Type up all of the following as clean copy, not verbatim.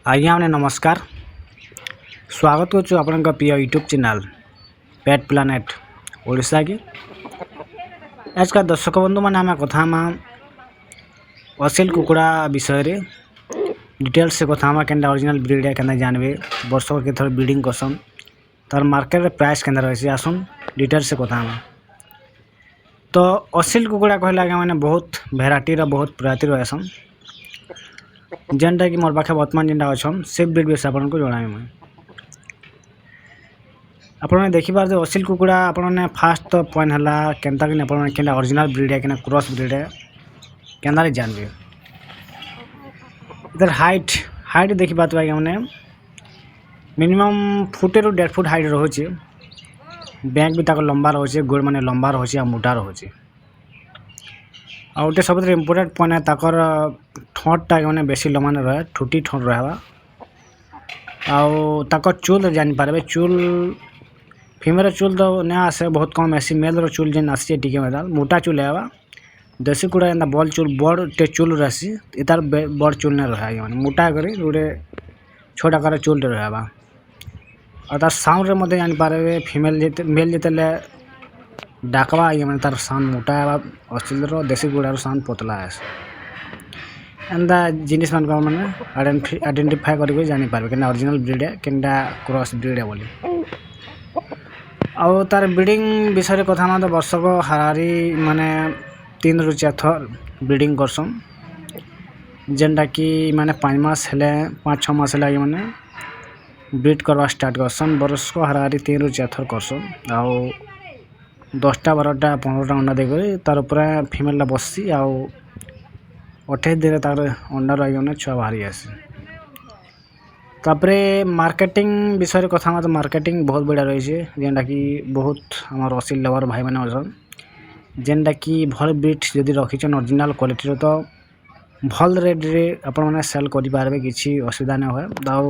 आज्ञा मैंने नमस्कार स्वागत करुँ आपण प्रिय यूट्यूब चैनल पेट प्लानेट ओडिशा की आज का दर्शक बंधु मैंने आम कथा असेल कुकुड़ा विषय रे डिटेल्स से कथा के ओरिजिनल ब्रीड के जानवे वर्ष के थोड़ा ब्रीडिंग करसन तार मार्केट रे प्राइस के रही आसन डिटेल्स से कथा तो असेल कुकुड़ा कहला आगे मैंने बहुत भेराइटी बहुत प्रजाति रहसन जेनटा कि मोर पाखे वर्तमान जेनटा अच्छन से ब्रीड विषय आपन को जणाई मैं आपने देखिपार जो असेल कुकुड़ा आपने फास्ट तो पॉइंट है केनता कि आपन केनटा ओरिजिनल ब्रीड है कि क्रॉस ब्रीड है केनता जानबे इधर हाइट देखी बात मैंने मिनिमम फुटे रु 1.5 फुट हाइट रोचे बैंक भी ताको लंबा रोचे गोड़ माने लंबा रोचे आ मोटा रोचे आ गोटे सब इम्पोर्टेंट पॉइंट है ताकर ठोंटा मैंने बेसी लंबा नहीं रहे ठुटी ठोंट रहा आकर चूल जानीपारे चूल फीमेल चूल तो नहीं आसे बहुत कम ऐसी मेल रो चूल जेन आसी टिके मेदाल मोटा चूल है देसी कुड़ा एंता बल चूल बड़े चूल रही इतार बड़ चूल नहीं रहा मैंने मोटा कर गोटे छोटा कर चूल रहा और तार साउंड रे जानीपारे फीमेल मेल जिते डाकवा ये मैंने तार साउंड मोटा है अश्लील देसी गुड़ार साउंड पतला है एंता जिनिस मान मैंने आइडेंटिफाई कर जानीपारे कि ओरिजिनल ब्रीड है कि क्रॉस ब्रीड है बोली आउ तार ब्रीडिंग विषय कथा तो वर्ष को हाराहारी माने 3 रु 4 थर ब्रीडिंग करसन जेनटा कि माने 5 मास हेले 5-6 मास हेले मैंने ब्रीड करवा स्टार्ट करसन वर्ष को हाराहारी 3 रु 4 थर करसन आउ 10टा 12टा 15टा अंडा देकर तार ऊपर फीमेल बसी आउ 28 दिन तार अंडा रही छुआ बाहरी आसी तापरे मार्केटिंग विषय कथा तो मार्केटिंग बहुत बढ़िया रही है जेनटा कि बहुत आम असील लवर भाई मैंने अच्छन जेनटा कि भल ब्रीड जदि रखीचन ओरिजिनल क्वालिटी तो भल रेट रे आपण मैंने सेल करें किसी असुविधा नहीं हुए आउ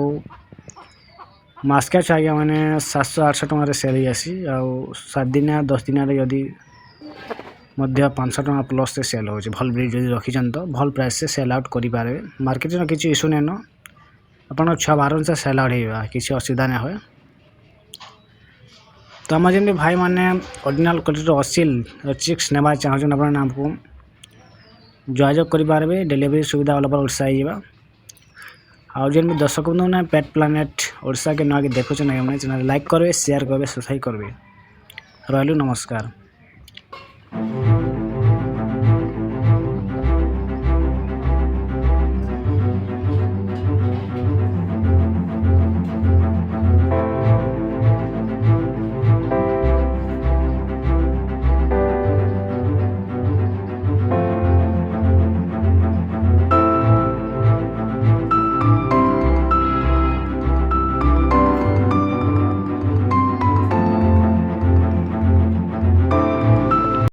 मास्के आज्ञा मैंने 700-800 टकर सेल आसी आउ 7 दिन 10 दिन यदि 500 टका प्लस से सेल हो भल ब्रीड जब रखीचन तो भल प्राइस से सेल आउट करें मार्केट में किसी इश्यू नहीं न आप छुआ बाहर से सेल आउट होगा किसी असुविधा नहीं हुए तो आम जमी भाई मैंने ओरिजिनल क्वालिटी असील चिक्स नेबा चाहूँ आप नाम को जोगाजोग करेंगे डिलीवरी सुविधा ऑल ओवर ओडिशा आइबा आउ जेन भी दर्शक बंधु ना पेट प्लानेट ओडिशा के ना देखुचे ना मैंने चैनल लाइक करेंगे शेयर करेंगे सब्सक्राइब करेंगे रही नमस्कार।